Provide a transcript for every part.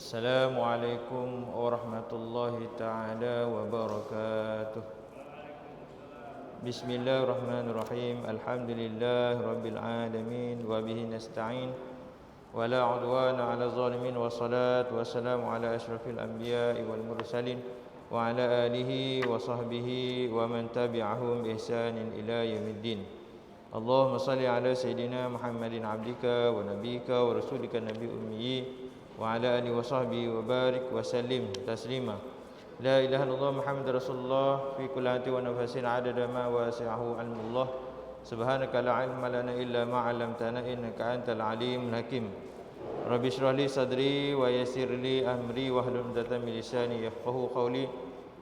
Assalamualaikum warahmatullahi ta'ala wabarakatuh. Bismillahirrahmanirrahim. Alhamdulillah rabbil alamin wa bihi nasta'in wa la 'udwana 'ala zalimin wa salatu wassalamu ala asyrafil anbiya'i wal mursalin wa ala alihi wa sahbihi wa man tabi'ahum bi ihsanin ila yaumiddin. Allahumma salli ala sayyidina Muhammadin 'abdika wa nabiyyika wa rasulika nabiy ummi wa ala alihi wa sahbihi wa barik wa sallim taslima. La ilaha illallah Muhammadur Rasulullah fi kulli hati wa nafasin adada ma wasi'ahu ilmullah. Subhanaka la ilma lana illa ma 'allamtana innaka antal alimul hakim. Rabbi shrah li sadri wa yassir li amri wahlul 'uqdatam min lisani yafqahu qawli.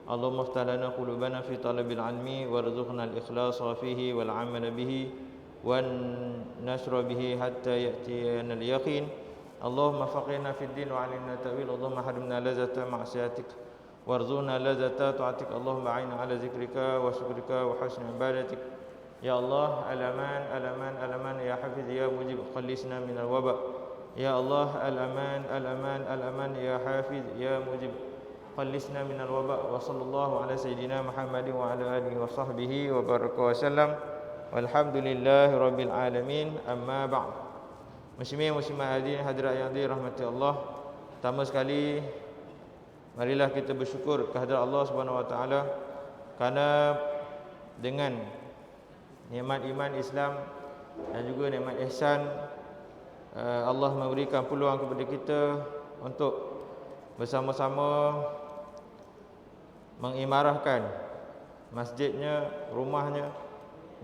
Allahumma iftah lana qulubana fi talabil ilmi warzuqna al-ikhlasa fihi wal 'amala bihi wan nasra bihi hatta ya'tiyana al-yaqin. Allahumma faqihna fid din wa 'allimna ta'wil. Allahumma harimna lazata ma'siyatik warzuqna lazata ta'atik. Allahumma a'inna 'ala zikrika wa syukrika wa husni ibadatik. Ya Allah, al-aman al-aman al-aman ya hafiz ya mujib khallisna minal waba. Ya Allah, al-aman al-aman al-aman ya hafiz ya mujib khallisna minal waba. Wa sallallahu ala sayyidina Muhammadin wa ala alihi wa sahbihi wa baraka wa sallam. Walhamdulillahi rabbil alamin. Amma ba'd. Muslimin muslimat hadirin hadirat yang dirahmati Allah, pertama sekali marilah kita bersyukur kehadrat Allah Subhanahu wa taala kerana dengan nikmat iman Islam dan juga nikmat ihsan, Allah memberikan peluang kepada kita untuk bersama-sama mengimarahkan masjidnya, rumahnya,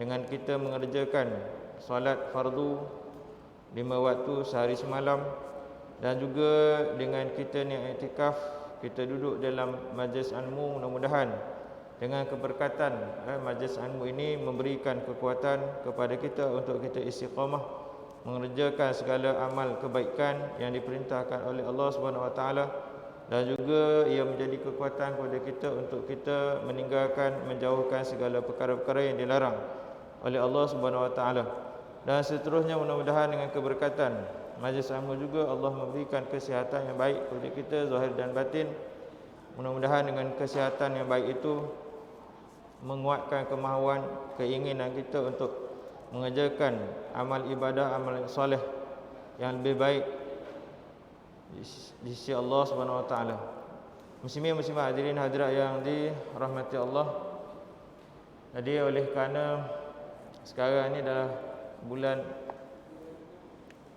dengan kita mengerjakan solat fardu 5 waktu sehari semalam, dan juga dengan kita ni iktikaf, kita duduk dalam majlis ilmu. Mudah-mudahan dengan keberkatan majlis ilmu ini memberikan kekuatan kepada kita untuk kita istiqamah mengerjakan segala amal kebaikan yang diperintahkan oleh Allah Subhanahu wa taala, dan juga ia menjadi kekuatan kepada kita untuk kita meninggalkan, menjauhkan segala perkara-perkara yang dilarang oleh Allah Subhanahu wa taala. Dan seterusnya mudah-mudahan dengan keberkatan majlis ilmu juga Allah memberikan kesihatan yang baik kepada kita zahir dan batin. Mudah-mudahan dengan kesihatan yang baik itu menguatkan kemahuan, keinginan kita untuk mengerjakan amal ibadah, amal soleh yang lebih baik di sisi Allah Subhanahu wa taala. Muslimin muslimat hadirin hadirat yang dirahmati Allah. Jadi oleh kerana sekarang ini dah bulan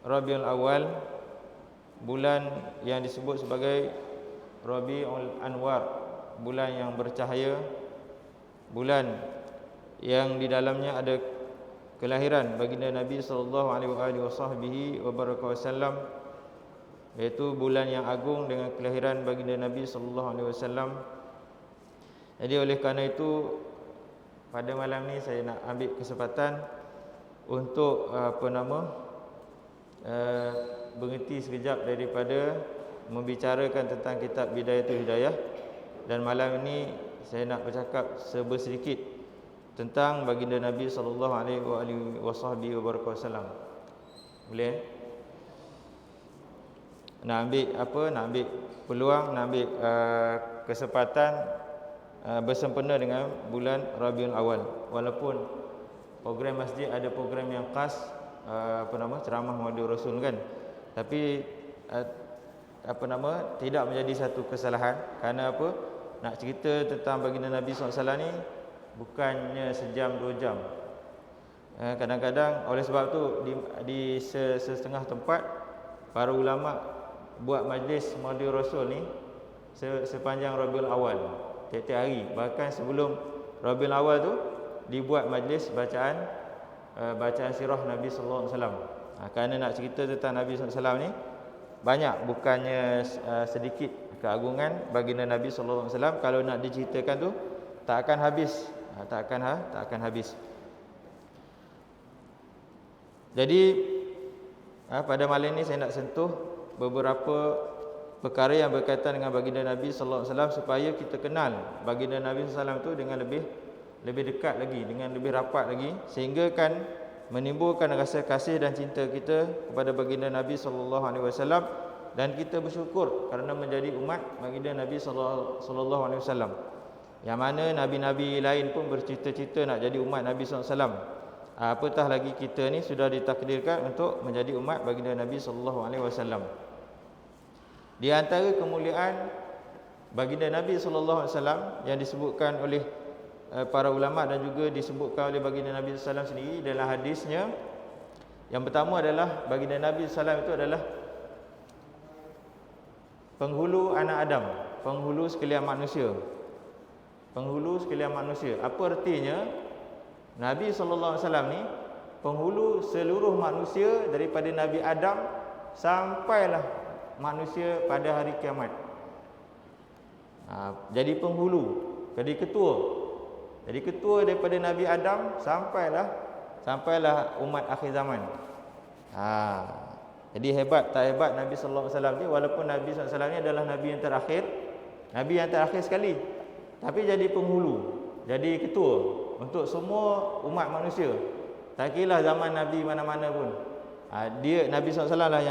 Rabiul Awal, bulan yang disebut sebagai Rabiul Anwar, bulan yang bercahaya, bulan yang di dalamnya ada kelahiran baginda Nabi sallallahu alaihi wasallam, iaitu bulan yang agung dengan kelahiran baginda Nabi sallallahu alaihi wasallam. Jadi oleh kerana itu pada malam ni saya nak ambil kesempatan untuk berhenti sekejap daripada membicarakan tentang kitab Bidayatul Hidayah, dan malam ini saya nak bercakap sedikit tentang baginda Nabi sallallahu alaihi wasallam. Boleh? Nak ambil peluang, nak ambil kesempatan bersempena dengan bulan Rabiul Awal. Walaupun program masjid ada program yang khas, ceramah Maulid Rasul kan, tapi tidak menjadi satu kesalahan. Kerana apa? Nak cerita tentang baginda Nabi SAW ni bukannya sejam 2 jam. Kadang-kadang oleh sebab tu di setengah tempat para ulama buat majlis Maulid Rasul ni sepanjang Rabiul Awal, tiap-tiap hari. Bahkan sebelum Rabiul Awal tu dibuat majlis bacaan sirah Nabi sallallahu alaihi wasallam. Kerana nak cerita tentang Nabi sallallahu alaihi wasallam ni banyak, bukannya sedikit keagungan baginda Nabi sallallahu alaihi wasallam. Kalau nak diceritakan tu tak akan habis, tak akan habis. Jadi pada malam ni saya nak sentuh beberapa perkara yang berkaitan dengan baginda Nabi sallallahu alaihi wasallam, supaya kita kenal baginda Nabi sallallahu alaihi wasallam tu dengan lebih dekat lagi, dengan lebih rapat lagi, sehingga kan menimbulkan rasa kasih dan cinta kita kepada baginda Nabi sallallahu alaihi wasallam, dan kita bersyukur kerana menjadi umat baginda Nabi sallallahu alaihi wasallam. Yang mana nabi-nabi lain pun bercita-cita nak jadi umat Nabi sallallahu alaihi wasallam. Apatah lagi kita ni sudah ditakdirkan untuk menjadi umat baginda Nabi sallallahu alaihi wasallam. Di antara kemuliaan baginda Nabi sallallahu alaihi wasallam yang disebutkan oleh para ulama dan juga disebutkan oleh baginda Nabi sallallahu alaihi wasallam sendiri dalam hadisnya, yang pertama adalah baginda Nabi sallallahu alaihi wasallam itu adalah penghulu anak Adam, penghulu sekalian manusia. Penghulu sekalian manusia. Apa artinya? Nabi sallallahu alaihi wasallam ni penghulu seluruh manusia daripada Nabi Adam sampailah manusia pada hari kiamat. Jadi penghulu, jadi ketua. Jadi ketua daripada Nabi Adam sampailah umat akhir zaman. Jadi hebat tak hebat Nabi sallallahu alaihi wasallam ni, walaupun Nabi sallallahu alaihi wasallam ni adalah nabi yang terakhir, nabi yang terakhir sekali, tapi jadi penghulu, jadi ketua untuk semua umat manusia. Tak kira zaman nabi mana-mana pun. Dia Nabi sallallahu alaihi wasallam lah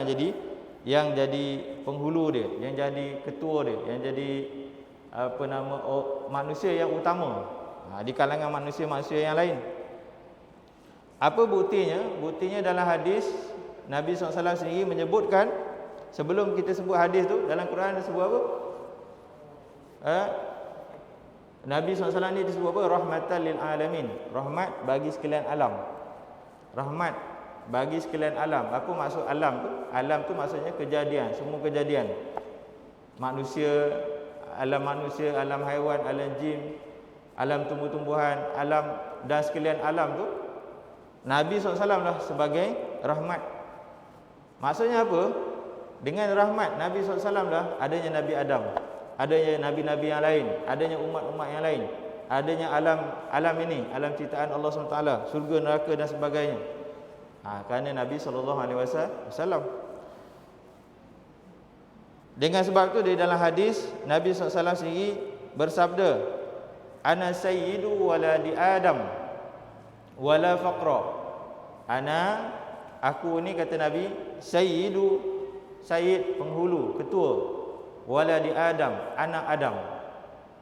yang jadi penghulu dia, yang jadi ketua dia, yang jadi manusia yang utama di kalangan manusia-manusia yang lain. Apa buktinya? Buktinya dalam hadis Nabi SAW sendiri menyebutkan, sebelum kita sebut hadis tu, dalam Quran dia sebut apa? Nabi SAW ni disebut apa? Rahmatan lil alamin, rahmat bagi sekalian alam. Rahmat bagi sekalian alam. Apa maksud alam tu? Alam tu maksudnya kejadian, semua kejadian. Manusia, alam haiwan, alam jin, alam tumbuh-tumbuhan, alam dan sekalian alam tu Nabi SAW lah sebagai rahmat. Maksudnya apa? Dengan rahmat Nabi SAW lah adanya Nabi Adam, adanya nabi-nabi yang lain, adanya umat-umat yang lain, adanya alam ini, alam ciptaan Allah SWT, surga, neraka dan sebagainya. Kerana Nabi SAW. Dengan sebab tu di dalam hadis Nabi SAW sendiri bersabda, ana sayyidu waladi Adam wala faqra. Aku ni, kata Nabi, sayyid penghulu, ketua, waladi Adam, anak Adam.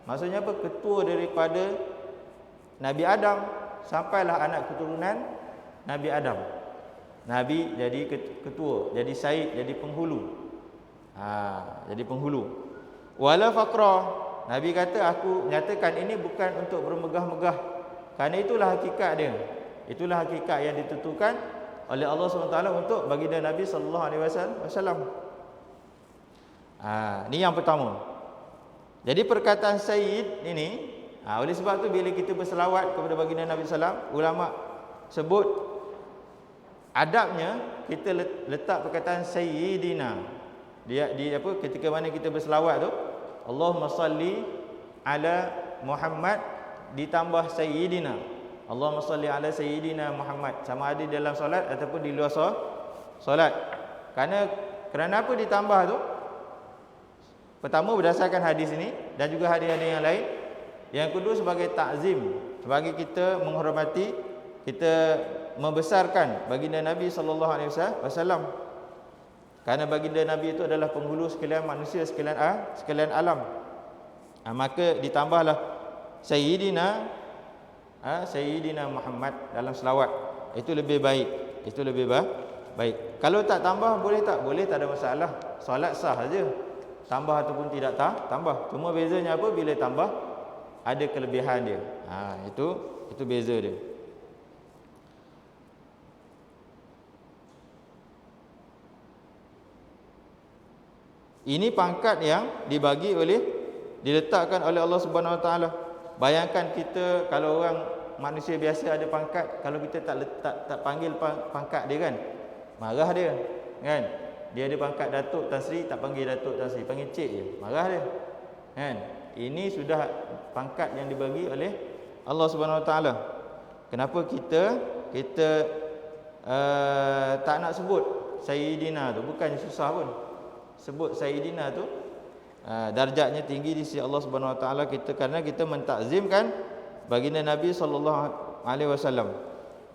Maksudnya apa? Ketua daripada Nabi Adam sampailah anak keturunan Nabi Adam. Nabi jadi ketua, jadi sayyid, jadi penghulu. Jadi penghulu. Wala faqra. Nabi kata, aku nyatakan ini bukan untuk bermegah-megah, kerana itulah hakikat dia. Itulah hakikat yang ditentukan oleh Allah SWT untuk baginda Nabi sallallahu alaihi wasallam. Ni yang pertama. Jadi perkataan sayyid ini, oleh sebab tu bila kita berselawat kepada baginda Nabi sallallahu, ulama sebut adabnya kita letak perkataan sayyidina. Dia apa, ketika mana kita berselawat tu, Allahumma salli ala Muhammad ditambah sayyidina. Allahumma salli ala sayyidina Muhammad, sama ada dalam solat ataupun di luar solat. Kerana apa ditambah tu? Pertama berdasarkan hadis ini dan juga hadis-hadis yang lain. Yang kedua sebagai takzim, sebagai kita menghormati, kita membesarkan baginda Nabi sallallahu alaihi wasallam. Kerana baginda Nabi itu adalah penghulu sekalian manusia, sekalian alam. Maka ditambahlah Sayyidina Muhammad dalam selawat. Itu lebih baik. Itu lebih baik. Kalau tak tambah boleh tak? Boleh, tak ada masalah. Solat sah saja. Tambah ataupun tidak tambah. Cuma bezanya apa? Bila tambah ada kelebihan dia. Itu beza dia. Ini pangkat yang diletakkan oleh Allah Subhanahu Wa Taala. Bayangkan kita, kalau orang manusia biasa ada pangkat, kalau kita tak panggil pangkat dia kan, marah dia kan. Dia ada pangkat Datuk Tan Sri, tak panggil Datuk Tan Sri, panggil Cik je, marah dia kan. Ini sudah pangkat yang dibagi oleh Allah Subhanahu Wa Taala. Kenapa kita tak nak sebut Sayyidina tu? Bukannya susah pun. Sebut Sayyidina tu darjatnya tinggi di sisi Allah Subhanahu Wa Taala kita, kerana kita mentakzimkan baginda Nabi sallallahu alaihi wasallam.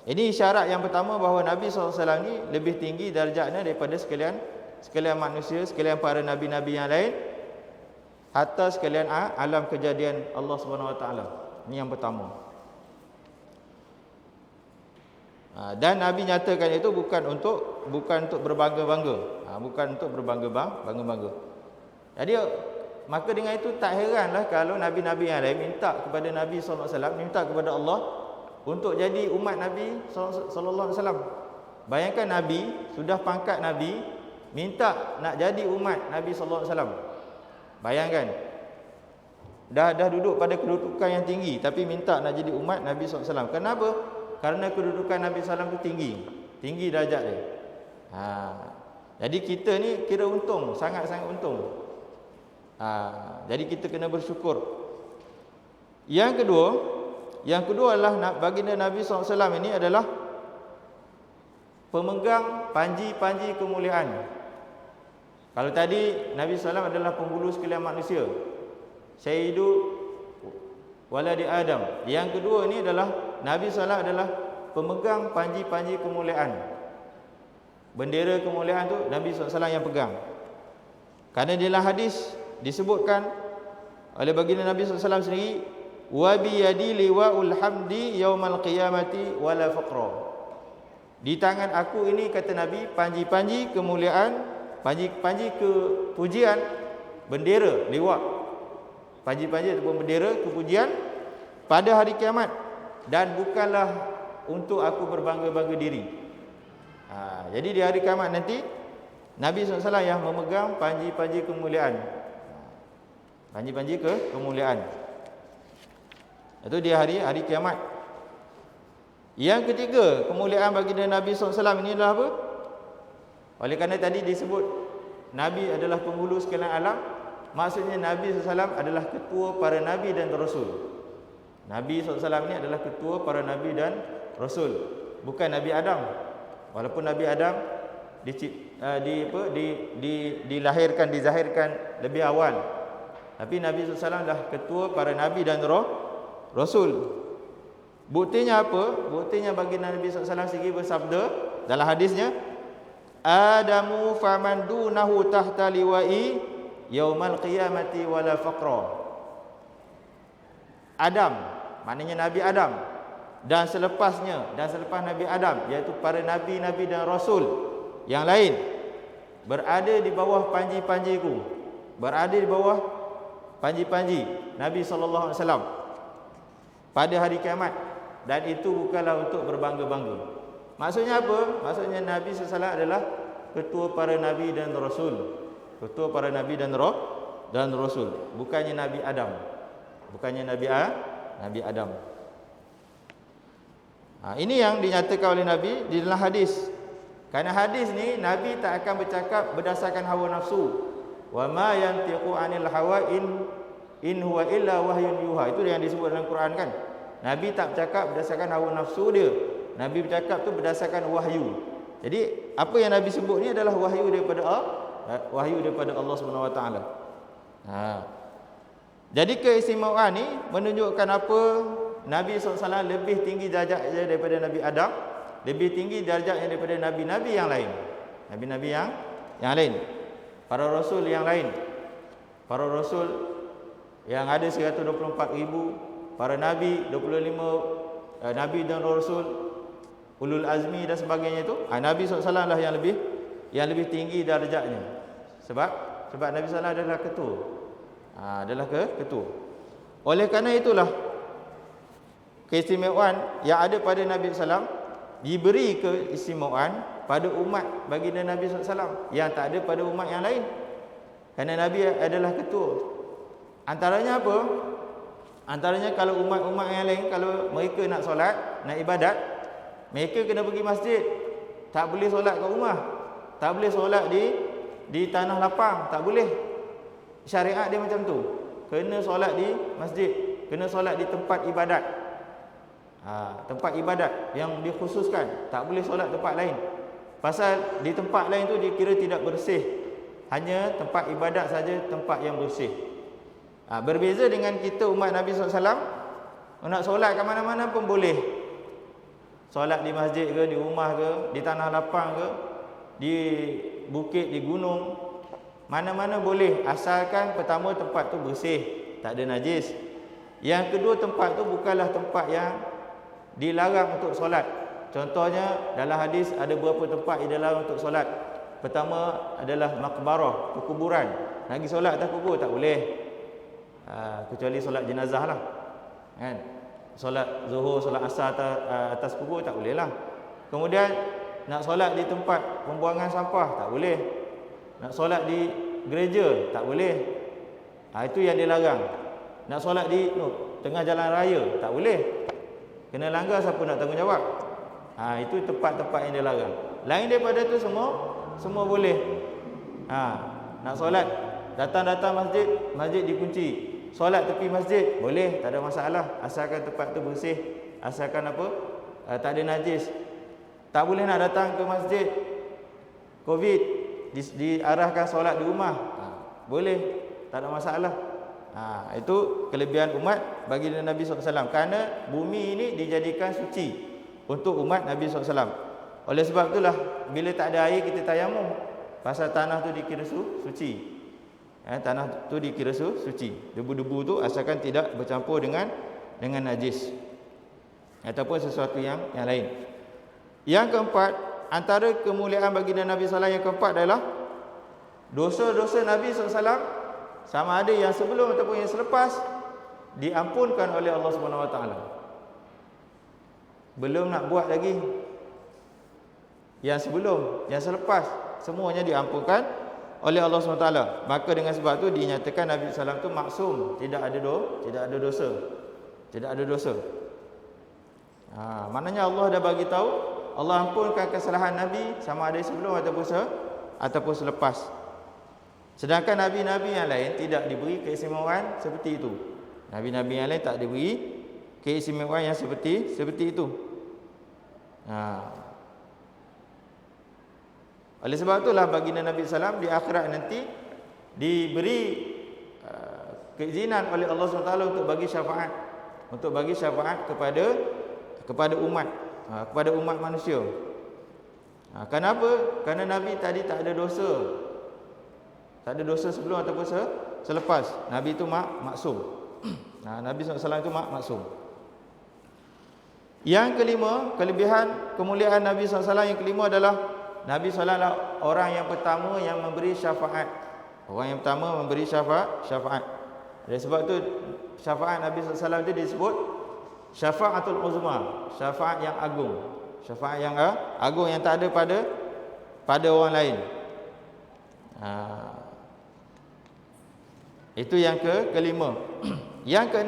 Ini isyarat yang pertama bahawa Nabi sallallahu alaihi wasallam ni lebih tinggi darjatnya daripada sekalian sekalian manusia, sekalian para nabi-nabi yang lain, hatta sekalian alam kejadian Allah Subhanahu Wa Taala. Ini yang pertama. Dan Nabi nyatakan itu bukan untuk berbangga-bangga, bukan untuk berbangga-bangga. Jadi maka dengan itu tak heranlah kalau nabi-nabi yang lain minta kepada Nabi sallallahu alaihi wasallam, minta kepada Allah untuk jadi umat Nabi sallallahu alaihi wasallam. Bayangkan Nabi sudah pangkat Nabi minta nak jadi umat Nabi sallallahu alaihi wasallam. Bayangkan. Dah duduk pada kedudukan yang tinggi tapi minta nak jadi umat Nabi sallallahu alaihi wasallam. Kenapa? Karena kedudukan Nabi SAW itu tinggi darjat dia. Jadi kita ni kira untung, sangat-sangat untung. Jadi kita kena bersyukur. Yang kedua adalah baginda Nabi SAW ini adalah pemegang panji-panji kemuliaan. Kalau tadi Nabi SAW adalah pembulu sekalian manusia, Sayyidu waladi Adam. Yang kedua ini adalah Nabi SAW adalah pemegang panji-panji kemuliaan. Bendera kemuliaan tu Nabi SAW yang pegang. Karena dalam hadis disebutkan oleh baginda Nabi SAW sendiri, wa bi yadi liwa'ul hamdi yaumal qiyamati wala faqra. Di tangan aku ini, kata Nabi, panji-panji kemuliaan, panji kepujian, bendera, liwa', panji-panji ataupun bendera kepujian pada hari kiamat. Dan bukanlah untuk aku berbangga-bangga diri. Jadi di hari kiamat nanti Nabi SAW yang memegang panji-panji kemuliaan. Panji-panji kemuliaan. Itu di hari kiamat. Yang ketiga, kemuliaan baginda Nabi SAW ini adalah apa? Oleh kerana tadi disebut Nabi adalah penghulu sekalian alam, maksudnya Nabi SAW adalah ketua para Nabi dan Rasul. Nabi SAW ini adalah ketua para Nabi dan Rasul, bukan Nabi Adam. Walaupun Nabi Adam dilahirkan, dizahirkan lebih awal, tapi Nabi SAW adalah ketua para Nabi dan Rasul. Buktinya apa? Buktinya baginda Nabi SAW sendiri bersabda dalam hadisnya, Adamu faman dunahu tahta liwa'i yaumal qiyamati wala faqra. Adam, maknanya Nabi Adam, dan selepasnya, dan selepas Nabi Adam, iaitu para Nabi-Nabi dan Rasul yang lain, berada di bawah panji-panjiku, berada di bawah panji-panji Nabi SAW pada hari kiamat. Dan itu bukanlah untuk berbangga-bangga. Maksudnya apa? Maksudnya Nabi SAW adalah ketua para Nabi dan Rasul. Ketua para Nabi dan Rasul, bukannya Nabi Adam, bukannya Nabi Adam. Ini yang dinyatakan oleh Nabi di dalam hadis. Karena hadis ni Nabi tak akan bercakap berdasarkan hawa nafsu. Wa ma yantiqu 'anil hawa in huwa illa wahyun yuha. Itu yang disebut dalam Quran kan. Nabi tak bercakap berdasarkan hawa nafsu dia. Nabi bercakap tu berdasarkan wahyu. Jadi apa yang Nabi sebut ni adalah wahyu daripada Allah Subhanahu Wa Taala. Jadi keistimewaan ni menunjukkan apa? Nabi SAW lebih tinggi darjatnya daripada Nabi Adam, lebih tinggi darjatnya daripada nabi-nabi yang lain. Nabi-nabi yang lain. Para rasul yang lain. Para rasul yang ada 124,000, para nabi 25 nabi dan rasul, ulul azmi dan sebagainya itu. Nabi SAW lah yang lebih tinggi darjatnya. Sebab Nabi SAW adalah ketua. Adalah ketua. Oleh kerana itulah keistimewaan yang ada pada Nabi SAW diberi keistimewaan pada umat baginda Nabi SAW yang tak ada pada umat yang lain. Kerana Nabi adalah ketua. Antaranya apa? Antaranya kalau umat-umat yang lain, kalau mereka nak solat, nak ibadat, mereka kena pergi masjid. Tak boleh solat kat rumah. Tak boleh solat di tanah lapang, tak boleh. Syariat dia macam tu. Kena solat di masjid, kena solat di tempat ibadat. Tempat ibadat yang dikhususkan, tak boleh solat tempat lain. Pasal di tempat lain tu dikira tidak bersih. Hanya tempat ibadat saja tempat yang bersih. Berbeza dengan kita umat Nabi SAW, nak solat kat mana-mana pun boleh. Solat di masjid ke, di rumah ke, di tanah lapang ke, di bukit, di gunung, mana-mana boleh, asalkan pertama tempat tu bersih, tak ada najis. Yang kedua, tempat tu bukanlah tempat yang dilarang untuk solat. Contohnya dalam hadis ada beberapa tempat yang dilarang untuk solat. Pertama adalah makbarah, perkuburan. Nak pergi solat atas kubur tak boleh. Kecuali solat jenazah lah, kan? Solat zuhur, solat asar atas kubur tak boleh lah. Kemudian nak solat di tempat pembuangan sampah tak boleh. Nak solat di gereja tak boleh. Itu yang dilarang. Nak solat di tengah jalan raya tak boleh. Kena langgar, siapa nak tanggungjawab? Itu tempat-tempat yang dilarang. Lain daripada tu semua boleh. Nak solat, datang masjid dikunci. Solat tepi masjid boleh, tak ada masalah, asalkan tempat tu bersih, asalkan tak ada najis. Tak boleh nak datang ke masjid Covid, diarahkan solat di rumah, boleh, tak ada masalah. Itu kelebihan umat bagi Nabi SAW, kerana bumi ini dijadikan suci untuk umat Nabi SAW. Oleh sebab itulah bila tak ada air kita tayamum, pasal tanah tu dikira suci. Tanah tu dikira suci. Debu-debu tu asalkan tidak bercampur dengan najis ataupun sesuatu yang lain. Yang keempat, antara kemuliaan baginda Nabi SAW yang keempat adalah dosa-dosa Nabi SAW, sama ada yang sebelum ataupun yang selepas, diampunkan oleh Allah SWT. Belum nak buat lagi, yang sebelum, yang selepas, semuanya diampunkan oleh Allah SWT. Maka dengan sebab tu dinyatakan Nabi SAW tu maksum, tidak ada dosa. Tidak ada dosa. Maknanya Allah dah bagi tahu, Allah ampunkan kesalahan Nabi sama ada sebelum ataupun selepas. Sedangkan nabi-nabi yang lain tidak diberi keistimewaan seperti itu. Nabi-nabi yang lain tak diberi keistimewaan yang seperti itu. Oleh sebab itulah baginda Nabi SAW di akhirat nanti diberi keizinan oleh Allah SWT untuk bagi syafaat kepada umat manusia. Kenapa? Kerana Nabi tadi tak ada dosa. Tak ada dosa sebelum ataupun selepas. Nabi itu maksum. Nabi SAW itu maksum. Yang kelima, kelebihan kemuliaan Nabi SAW yang kelima adalah Nabi SAW adalah orang yang pertama yang memberi syafaat. Orang yang pertama memberi syafaat. Oleh sebab itu syafaat Nabi SAW itu disebut syafaatul uzma, syafaat yang agung. Syafaat yang agung yang tak ada pada orang lain. Itu yang kelima. Yang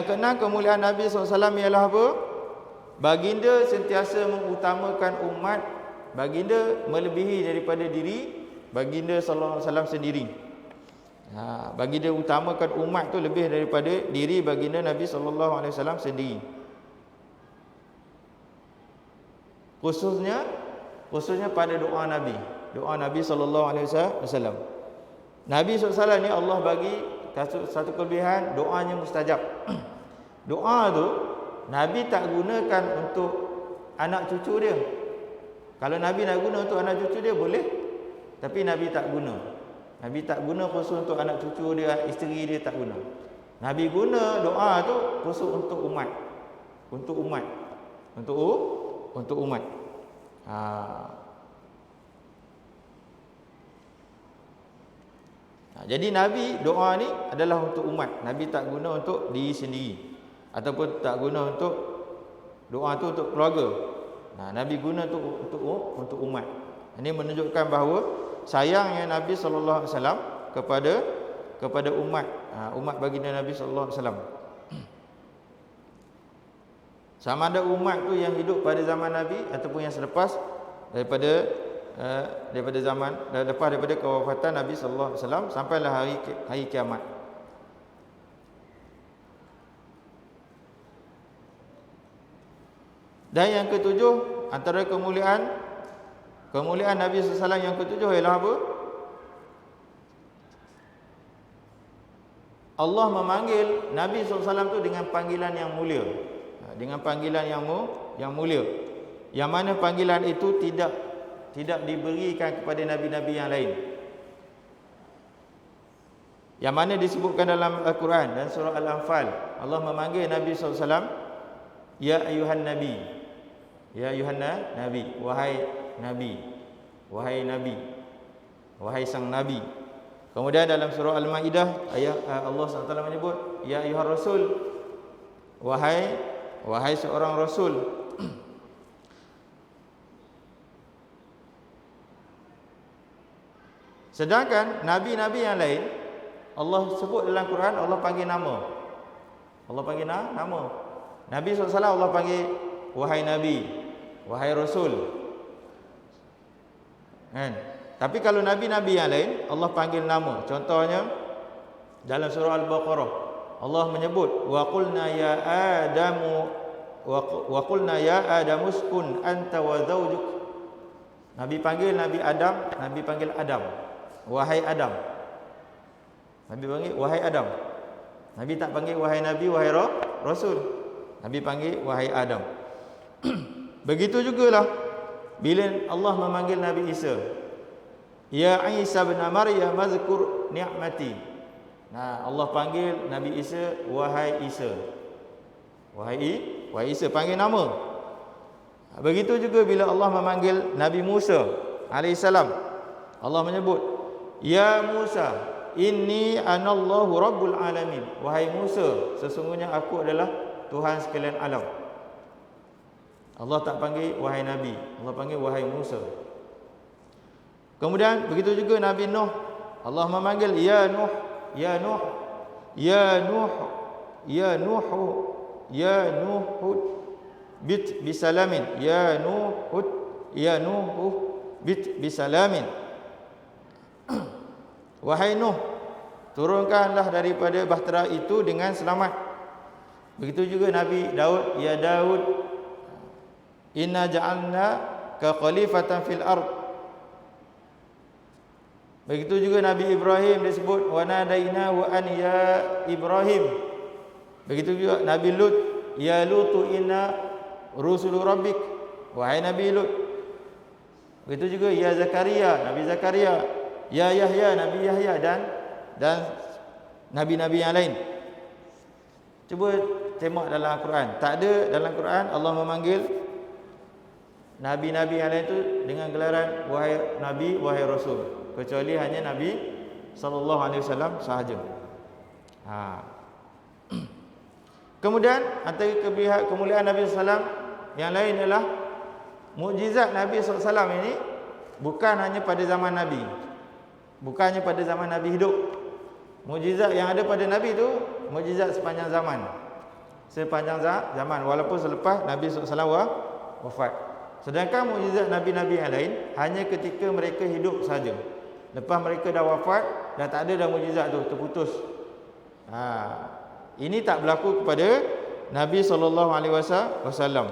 keenam kemuliaan Nabi SAW ialah apa? Baginda sentiasa mengutamakan umat. Baginda melebihi daripada diri baginda sallallahu alaihi wasallam sendiri. Baginda utamakan umat tu lebih daripada diri baginda Nabi sallallahu alaihi wasallam sendiri. Khususnya pada doa Nabi sallallahu alaihi wasallam. Nabi SAW ni Allah bagi satu kelebihan, doanya mustajab. Doa tu Nabi tak gunakan untuk anak cucu dia. Kalau Nabi nak guna untuk anak cucu dia boleh, tapi Nabi tak guna. Nabi tak guna khusus untuk anak cucu dia, isteri dia tak guna. Nabi guna doa tu khusus untuk umat. Untuk umat. Jadi Nabi doa ni adalah untuk umat. Nabi tak guna untuk diri sendiri ataupun tak guna untuk doa tu untuk keluarga. Nabi guna untuk umat. Ini menunjukkan bahawa sayangnya Nabi sallallahu alaihi wasallam kepada umat baginda Nabi sallallahu alaihi wasallam. Sama ada umat tu yang hidup pada zaman Nabi ataupun yang selepas daripada kewafatan Nabi sallallahu alaihi wasallam sampailah hari kiamat. Dan yang ketujuh, antara kemuliaan Nabi sallallahu alaihi wasallam yang ketujuh ialah apa? Allah memanggil Nabi sallallahu alaihi wasallam tu dengan panggilan yang mulia. Dengan panggilan yang mulia. Yang mana panggilan itu tidak diberikan kepada nabi-nabi yang lain. Yang mana disebutkan dalam Al-Quran dan surah Al-Anfal, Allah memanggil Nabi SAW, ya ayuhan nabi, ya ayuhan nabi, wahai nabi, wahai nabi, wahai sang nabi. Kemudian dalam surah Al-Maidah ayat Allah SWT menyebut, ya ayuhan rasul, wahai seorang rasul. Sedangkan nabi-nabi yang lain Allah sebut dalam Quran, Allah panggil nama. Allah panggil nama. Nabi SAW Allah panggil wahai nabi, wahai rasul. Kan? Tapi kalau nabi-nabi yang lain Allah panggil nama. Contohnya dalam surah Al-Baqarah Allah menyebut wa qulna ya adamu uskun anta wa zawjuk. Nabi panggil Nabi Adam, Nabi panggil Adam, wahai Adam. Nabi panggil wahai Adam. Nabi tak panggil wahai Nabi, wahai Rasul. Nabi panggil wahai Adam. Begitu jugalah bila Allah memanggil Nabi Isa, ya Isa bin Maryam mazkur ni'mati. Nah, Allah panggil Nabi Isa wahai Isa. Wahai Isa, panggil nama. Begitu juga bila Allah memanggil Nabi Musa alaihissalam, Allah menyebut, ya Musa inni anallahu rabbul alamin. Wahai Musa, sesungguhnya aku adalah Tuhan sekalian alam. Allah tak panggil wahai Nabi, Allah panggil wahai Musa. Kemudian begitu juga Nabi Nuh, Allah memanggil ya Nuh, ya Nuh, ya Nuh, ya Nuh, ya Nuh bit bisalamin, ya Nuh, ya Nuh bit bisalamin. Wahai Nuh, turunkanlah daripada bahtera itu dengan selamat. Begitu juga Nabi Daud, ya Daud, inna ja'alna ka khalifatan fil ard. Begitu juga Nabi Ibrahim disebut wa nadainahu an ya Ibrahim. Begitu juga Nabi Lut, ya Lutu inna rusulu rabbik. Wahai Nabi Lut. Begitu juga ya Zakaria, Nabi Zakaria, ya Yahya, Nabi Yahya, dan nabi-nabi yang lain. Cuba tengok dalam Al-Quran. Tak ada dalam Al-Quran Allah memanggil nabi-nabi yang lain itu dengan gelaran wahai nabi, wahai rasul, kecuali hanya Nabi SAW sahaja. Kemudian antara kemuliaan Nabi SAW yang lain adalah mukjizat Nabi SAW ini bukan hanya pada zaman Nabi, bukannya pada zaman Nabi hidup. Mukjizat yang ada pada Nabi itu mukjizat sepanjang zaman. Sepanjang zaman, walaupun selepas Nabi SAW wafat. Sedangkan mukjizat Nabi-Nabi yang lain hanya ketika mereka hidup saja. Lepas mereka dah wafat, dah tak ada dah mukjizat tu, terputus. Ini tak berlaku kepada Nabi SAW.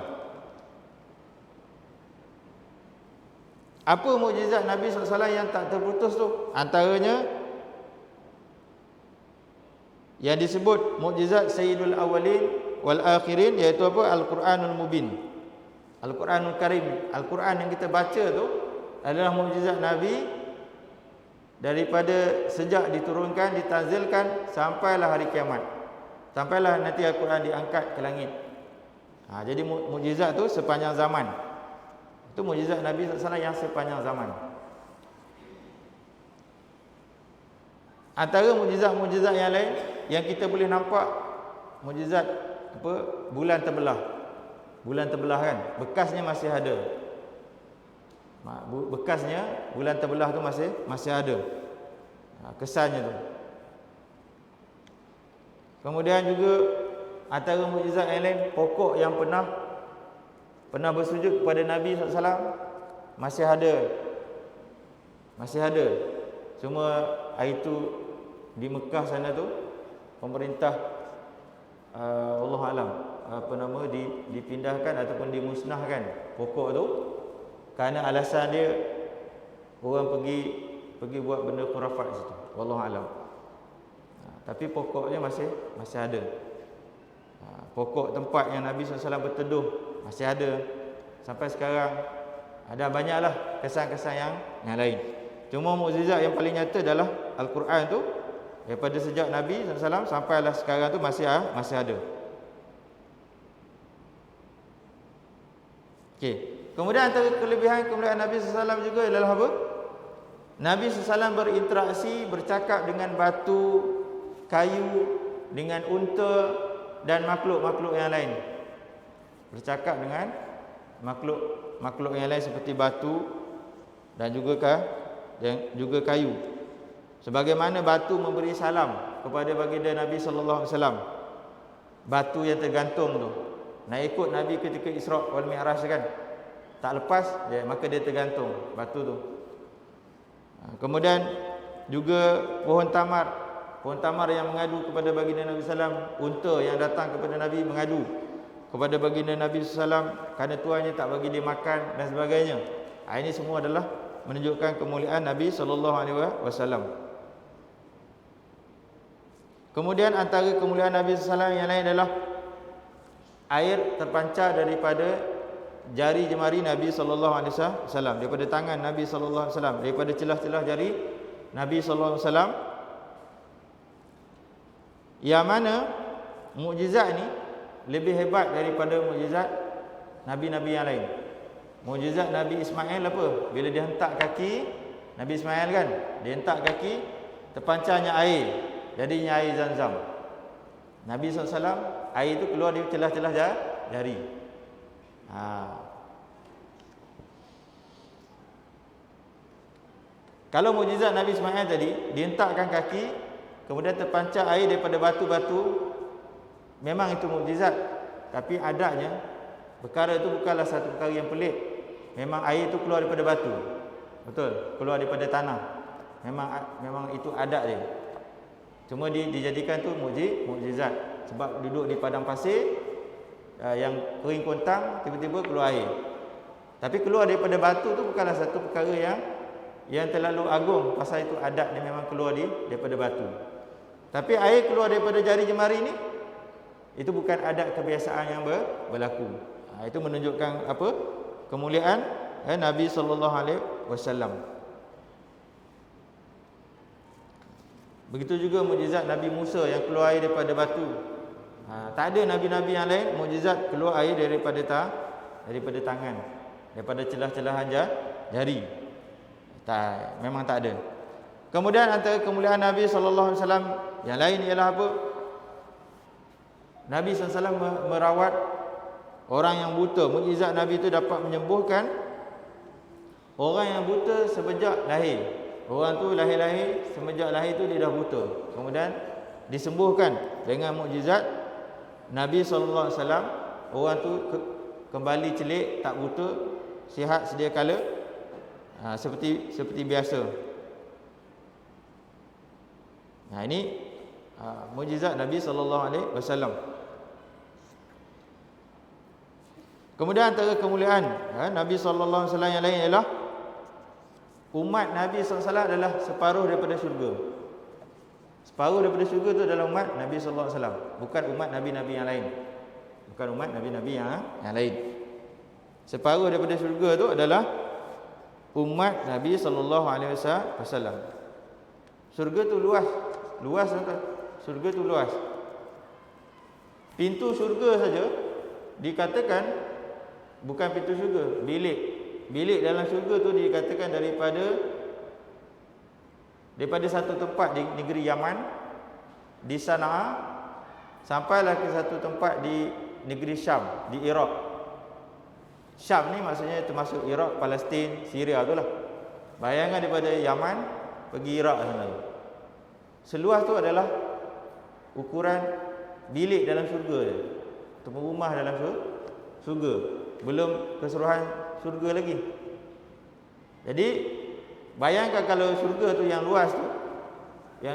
Apa mukjizat Nabi SAW yang tak terputus tu? Antaranya yang disebut mukjizat Sayyidul Awwalin wal Akhirin, iaitu apa? Al-Quranul Mubin, Al-Quranul Karim. Al-Quran yang kita baca tu adalah mukjizat Nabi daripada sejak diturunkan, ditanzilkan sampailah hari kiamat, sampailah nanti Al-Quran diangkat ke langit. Jadi mukjizat tu sepanjang zaman. Itu mukjizat Nabi SAW yang sepanjang zaman. Antara mukjizat-mukjizat yang lain yang kita boleh nampak, mukjizat apa? Bulan terbelah. Bulan terbelah kan, bekasnya masih ada. Bekasnya bulan terbelah tu masih ada. Kesannya tu. Kemudian juga antara mukjizat yang lain, pokok yang pernah bersujud kepada Nabi SAW masih ada. Masih ada. Cuma hari tu di Mekah sana tu pemerintah Allah alam dipindahkan ataupun dimusnahkan pokok tu kerana alasan dia orang pergi buat benda khurafat situ. Wallahu alam. Tapi pokoknya masih ada. Pokok tempat yang Nabi SAW berteduh masih ada sampai sekarang. Ada banyaklah kesan-kesan yang lain. Cuma mukjizat yang paling nyata adalah Al-Quran tu, daripada sejak Nabi SAW sampailah sekarang tu masih ada. Okey. Kemudian antara kelebihan Nabi SAW juga adalah apa? Nabi SAW berinteraksi, bercakap dengan batu, kayu, dengan unta dan makhluk-makhluk yang lain. Bercakap dengan makhluk yang lain seperti batu dan juga kayu. Sebagaimana batu memberi salam kepada baginda Nabi sallallahu alaihi wasallam. Batu yang tergantung tu nak ikut Nabi ketika Isra wal Mi'raj kan. Tak lepas maka dia tergantung batu tu. Kemudian juga pohon tamar yang mengadu kepada baginda Nabi sallam, unta yang datang kepada Nabi mengadu kepada baginda Nabi sallam kerana tuannya tak bagi dia makan dan sebagainya. Ini semua adalah menunjukkan kemuliaan Nabi sallallahu alaihi wasallam. Kemudian antara kemuliaan Nabi sallallahu alaihi wasallam yang lain adalah air terpancar daripada jari jemari Nabi sallallahu alaihi wasallam, daripada tangan Nabi sallallahu alaihi wasallam, daripada celah-celah jari Nabi sallallahu alaihi wasallam. Yang mana mukjizat ni lebih hebat daripada mukjizat nabi-nabi yang lain. Mukjizat Nabi Ismail apa? Bila dia hentak kaki Nabi Ismail kan, dia hentak kaki, terpancarnya air, jadinya air Zam-Zam. Nabi SAW air itu keluar dari celah-celah jari. Kalau mukjizat Nabi Ismail tadi, dihentakkan kaki, kemudian terpancar air daripada batu-batu, memang itu mukjizat. Tapi adanya perkara itu bukanlah satu perkara yang pelik. Memang air itu keluar daripada batu. Betul, keluar daripada tanah. Memang itu adat dia. Cuma dijadikan tu mukjizat. Sebab duduk di padang pasir yang kering kontang, tiba-tiba keluar air. Tapi keluar daripada batu tu bukanlah satu perkara yang terlalu agung, pasal itu adat dia memang keluar daripada batu. Tapi air keluar daripada jari jemari ni, itu bukan adat kebiasaan yang berlaku. Itu menunjukkan apa? Kemuliaan Nabi sallallahu alaihi wasallam. Begitu juga mukjizat Nabi Musa yang keluar air daripada batu. Tak ada nabi-nabi yang lain mukjizat keluar air daripada tangan, daripada celah-celahan jari. Memang tak ada. Kemudian antara kemuliaan Nabi sallallahu alaihi wasallam yang lain ialah apa? Nabi sallallahu alaihi wasallam merawat orang yang buta. Mukjizat Nabi itu dapat menyembuhkan orang yang buta sejak lahir. Orang tu lahir semenjak lahir tu dia dah buta. Kemudian disembuhkan dengan mukjizat Nabi sallallahu alaihi wasallam. Orang tu kembali celik, tak buta, sihat sedia kala, seperti biasa. Ini mukjizat Nabi sallallahu alaihi wasallam. Kemudian antara kemuliaan Nabi sallallahu alaihi wasallam yang lain ialah umat Nabi sallallahu alaihi wasallam adalah separuh daripada syurga. Separuh daripada syurga itu adalah umat Nabi sallallahu alaihi wasallam, bukan umat nabi-nabi yang lain. Bukan umat nabi-nabi yang lain. Separuh daripada syurga itu adalah umat Nabi sallallahu alaihi wasallam. Syurga tu luas tuan-tuan. Syurga tu luas. Pintu syurga saja dikatakan bukan pintu syurga, bilik dalam syurga tu dikatakan daripada satu tempat di negeri Yaman, di Sana'a, sampailah ke satu tempat di negeri Syam, di Iraq. Syam ni maksudnya termasuk Iraq, Palestin, Syria tu lah. Bayangkan daripada Yaman pergi Iraq sana. Seluas tu adalah ukuran bilik dalam syurga dia, ataupun rumah dalam syurga, belum keseluruhan syurga lagi. Jadi bayangkan kalau syurga tu yang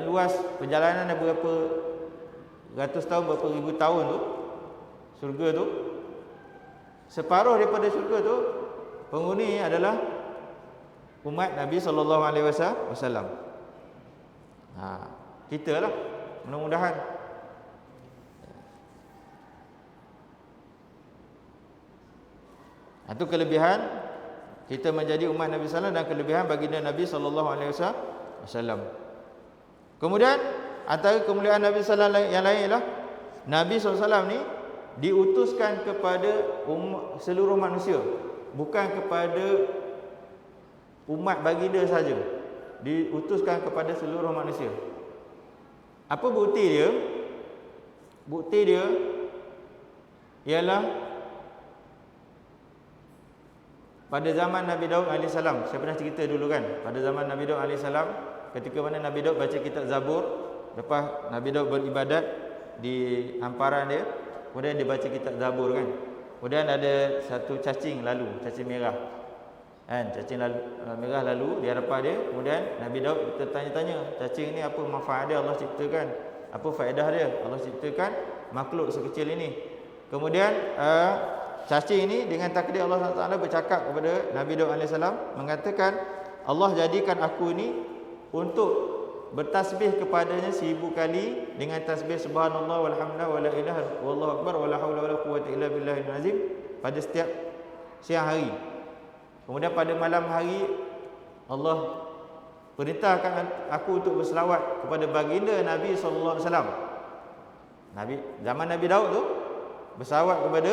luas perjalanan berapa ratus tahun, berapa ribu tahun tu, syurga tu, separuh daripada syurga tu penghuni adalah umat Nabi sallallahu alaihi wasallam. Kita lah, mudah-mudahan. Itu kelebihan Kita menjadi umat Nabi sallallahu alaihi wasallam dan kelebihan baginda Nabi sallallahu alaihi wasallam. Kemudian antara kemuliaan Nabi sallallahu alaihi wasallam yang lain ialah Nabi sallallahu alaihi wasallam ni diutuskan kepada seluruh manusia, bukan kepada umat baginda saja. Diutuskan kepada seluruh manusia. Apa bukti dia? Bukti dia ialah pada zaman Nabi Daud AS, saya pernah cerita dulu kan, pada zaman Nabi Daud AS, ketika mana Nabi Daud baca kitab Zabur, lepas Nabi Daud beribadat di hamparan dia, kemudian dia baca kitab Zabur kan, kemudian ada satu cacing lalu, cacing merah kan, cacing merah lalu di hadapan dia, kemudian Nabi Daud tertanya-tanya, cacing ni apa manfaat dia Allah ciptakan, apa faedah dia Allah ciptakan makhluk sekecil ini. Kemudian cacing ini dengan takdir Allah SWT bercakap kepada Nabi Daud AS, mengatakan Allah jadikan aku ini untuk bertasbih kepadanya 1000 kali dengan tasbih subhanallah walhamdulillah wala ilaha wallahu akbar wala haula wala quwwata illa billahil azim pada setiap siang hari. Kemudian pada malam hari Allah perintahkan aku untuk berselawat kepada baginda Nabi sallallahu alaihi wasallam. Zaman Nabi Daud tu berselawat kepada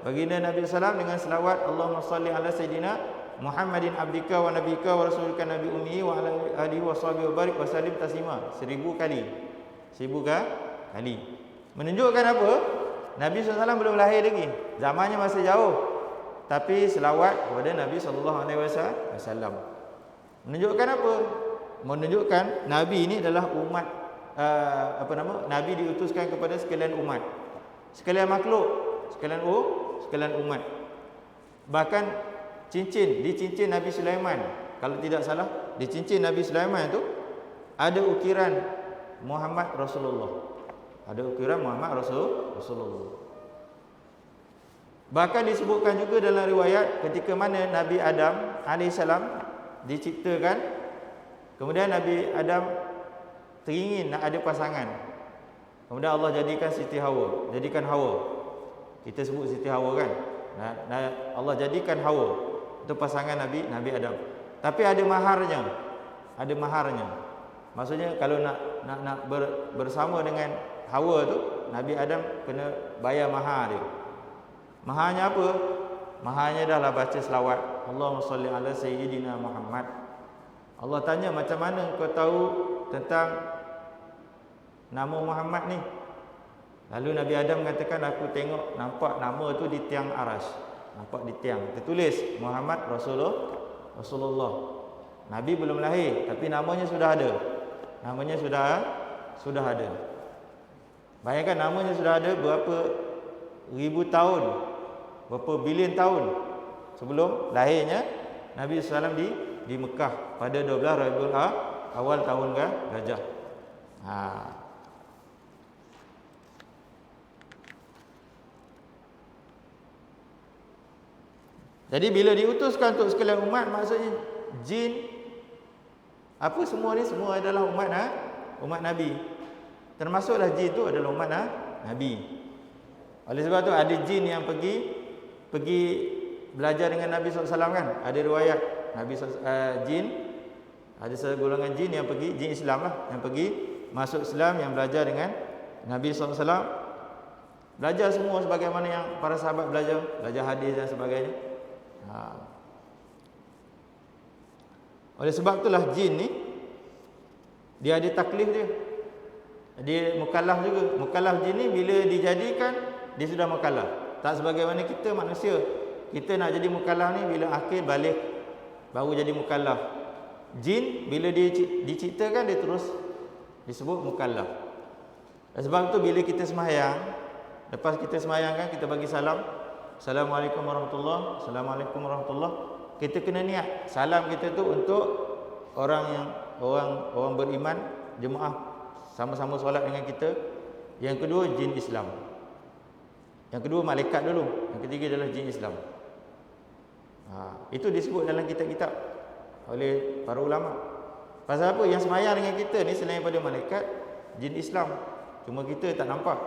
baginda Nabi SAW dengan selawat Allahumma salli ala sayyidina Muhammadin abdika wa nabika wa rasulika nabi ummi wa ala alihi wa sahbihi wa barik wa sallim taslima 1000 kali. 1000 kali. Menunjukkan apa? Nabi SAW belum lahir lagi. Zamannya masih jauh. Tapi selawat kepada Nabi SAW. Menunjukkan apa? Menunjukkan Nabi ini adalah umat Nabi diutuskan kepada sekalian umat. Sekalian makhluk, sekalian umat. Bahkan di cincin Nabi Sulaiman, kalau tidak salah, di cincin Nabi Sulaiman itu ada ukiran Muhammad Rasulullah. Ada ukiran Muhammad Rasulullah. Bahkan disebutkan juga dalam riwayat ketika mana Nabi Adam alaihissalam diciptakan, kemudian Nabi Adam teringin nak ada pasangan. Kemudian Allah jadikan Hawa. Kita sebut Siti Hawa kan. Allah jadikan Hawa itu pasangan Nabi Adam. Tapi ada maharnya. Maksudnya kalau nak bersama dengan Hawa tu, Nabi Adam kena bayar mahar dia. Maharnya apa? Maharnya adalah baca selawat Allahumma salli ala sayyidina Muhammad. Allah tanya, macam mana kau tahu tentang nama Muhammad ni? Lalu Nabi Adam mengatakan, aku nampak nama tu di tiang aras. Nampak di tiang, tertulis Muhammad Rasulullah. Nabi belum lahir, tapi namanya sudah ada. Namanya sudah ada. Bayangkan namanya sudah ada berapa ribu tahun, berapa bilion tahun sebelum lahirnya Nabi SAW di Mekah pada 12 Rabiul Awal tahun Gajah. Jadi bila diutuskan untuk sekalian umat, maksudnya jin apa semua ni semua adalah umat Nabi. Termasuklah jin tu adalah umat Nabi. Oleh sebab tu ada jin yang pergi belajar dengan Nabi SAW kan. Ada riwayat Nabi jin, ada segolongan jin yang pergi, jin Islam lah, yang pergi masuk Islam, yang belajar dengan Nabi SAW. Belajar semua sebagaimana yang para sahabat belajar hadis dan sebagainya. Oleh sebab itulah jin ni dia ada taklif dia. Dia mukallaf juga. Mukallaf jin ni bila dijadikan dia sudah mukallaf. Tak sebagaimana kita manusia. Kita nak jadi mukallaf ni bila akhir balik baru jadi mukallaf. Jin bila dia diciptakan dia terus disebut mukallaf. Sebab tu bila kita sembahyang, lepas kita sembahyang kan kita bagi salam, Assalamualaikum warahmatullahi, Assalamualaikum warahmatullahi. Kita kena niat salam kita tu untuk orang beriman, jemaah sama-sama solat dengan kita. Yang kedua jin Islam. Yang kedua malaikat dulu. Yang ketiga adalah jin Islam. Itu disebut dalam kitab-kitab oleh para ulama. Pasal apa? Yang semayang dengan kita ni selain daripada malaikat, jin Islam. Cuma kita tak nampak.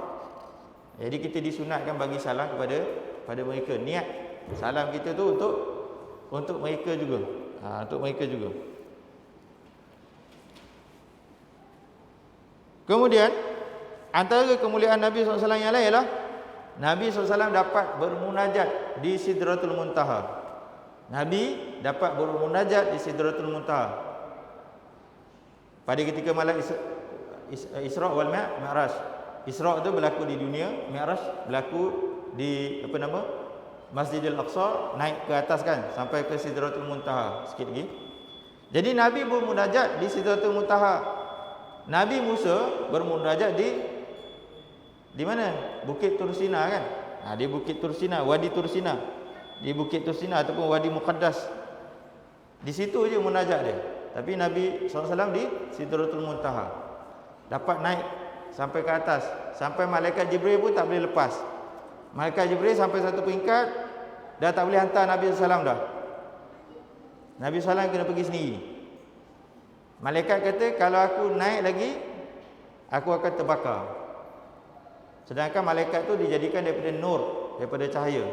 Jadi kita disunatkan bagi salam kepada mereka. Niat salam kita tu untuk untuk mereka juga. Untuk mereka juga. Kemudian antara kemuliaan Nabi SAW yang lain ialah Nabi SAW dapat bermunajat di Sidratul Muntaha. Nabi dapat bermunajat di Sidratul Muntaha pada ketika malam Isra wal Mi'raj. Isra itu berlaku di dunia, Mi'raj berlaku di Masjidil Aqsa, naik ke atas kan sampai ke Sidratul Muntaha sikit lagi. Jadi Nabi bermunajat di Sidratul Muntaha. Nabi Musa bermunajat di mana? Bukit Tursina kan? Di Bukit Tursina, Wadi Tursina. Di Bukit Tursina ataupun Wadi Muqaddas. Di situ je munajat dia. Tapi Nabi SAW di Sidratul Muntaha. Dapat naik sampai ke atas. Sampai Malaikat Jibril pun tak boleh lepas. Malaikat Jibril sampai satu peringkat dah tak boleh hantar Nabi SAW dah. Nabi SAW kena pergi sendiri. Malaikat kata, kalau aku naik lagi, aku akan terbakar. Sedangkan malaikat tu dijadikan daripada nur, daripada cahaya.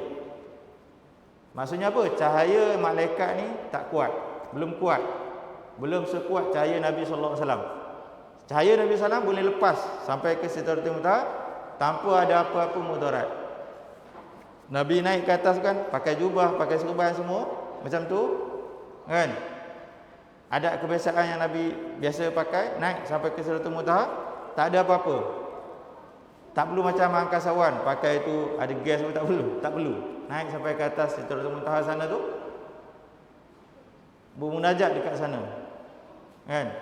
Maksudnya apa? Cahaya malaikat ni tak kuat, belum kuat. Belum sekuat cahaya Nabi sallallahu alaihi wasallam. Cahaya Nabi SAW boleh lepas sampai ke Sidratul Muntaha tanpa ada apa-apa mudarat. Nabi naik ke atas kan, pakai jubah, pakai serban semua macam tu kan. Ada kebiasaan yang Nabi biasa pakai, naik sampai ke Sidratul Muntaha, tak ada apa-apa. Tak perlu macam angkasawan pakai tu ada gas pun tak perlu. Naik sampai ke atas Sidratul Muntaha sana tu, bermunajat dekat sana. Kan?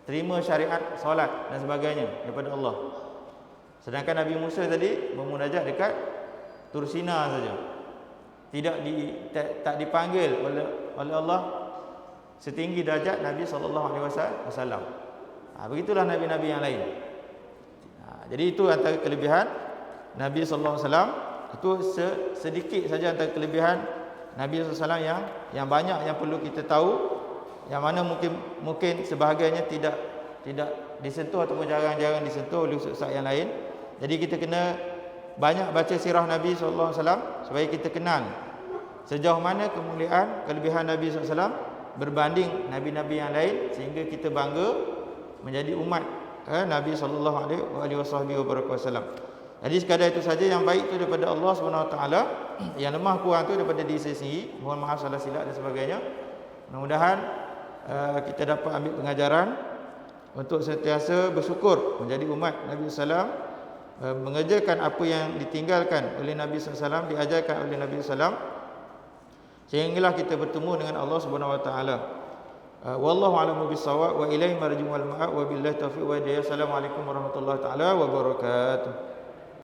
Terima syariat solat dan sebagainya daripada Allah. Sedangkan Nabi Musa tadi bermunajat dekat Tursina saja. Tak dipanggil oleh Allah setinggi darjat Nabi sallallahu alaihi wasallam. Begitulah nabi-nabi yang lain. Jadi itu antara kelebihan Nabi sallallahu alaihi wasallam. Itu sedikit saja antara kelebihan Nabi sallallahu alaihi wasallam yang banyak yang perlu kita tahu, yang mana mungkin sebahagiannya tidak disentuh ataupun jarang-jarang disentuh oleh ustaz yang lain. Jadi kita kena banyak baca sirah Nabi sallallahu alaihi wasallam supaya kita kenal sejauh mana kemuliaan kelebihan Nabi sallallahu alaihi wasallam berbanding nabi-nabi yang lain, sehingga kita bangga menjadi umat Nabi sallallahu alaihi wasallam. Jadi sekadar itu saja. Yang baik itu daripada Allah Subhanahu Wa Taala, yang lemah kurang itu daripada diri sendiri. Mohon maaf salah silap dan sebagainya. Mudah-mudahan kita dapat ambil pengajaran untuk sentiasa bersyukur menjadi umat Nabi sallallahu alaihi wasallam, mengerjakan apa yang ditinggalkan oleh Nabi sallallahu alaihi wasallam, diajarkan oleh Nabi sallallahu alaihi wasallam, sehinggalah kita bertemu dengan Allah Subhanahu Wa Taala. Wallahu a'lamu bis-shawab wa ilaihi marji'ul ma'ab wa billahi taufiq wa hidayah. Assalamualaikum warahmatullahi taala wabarakatuh.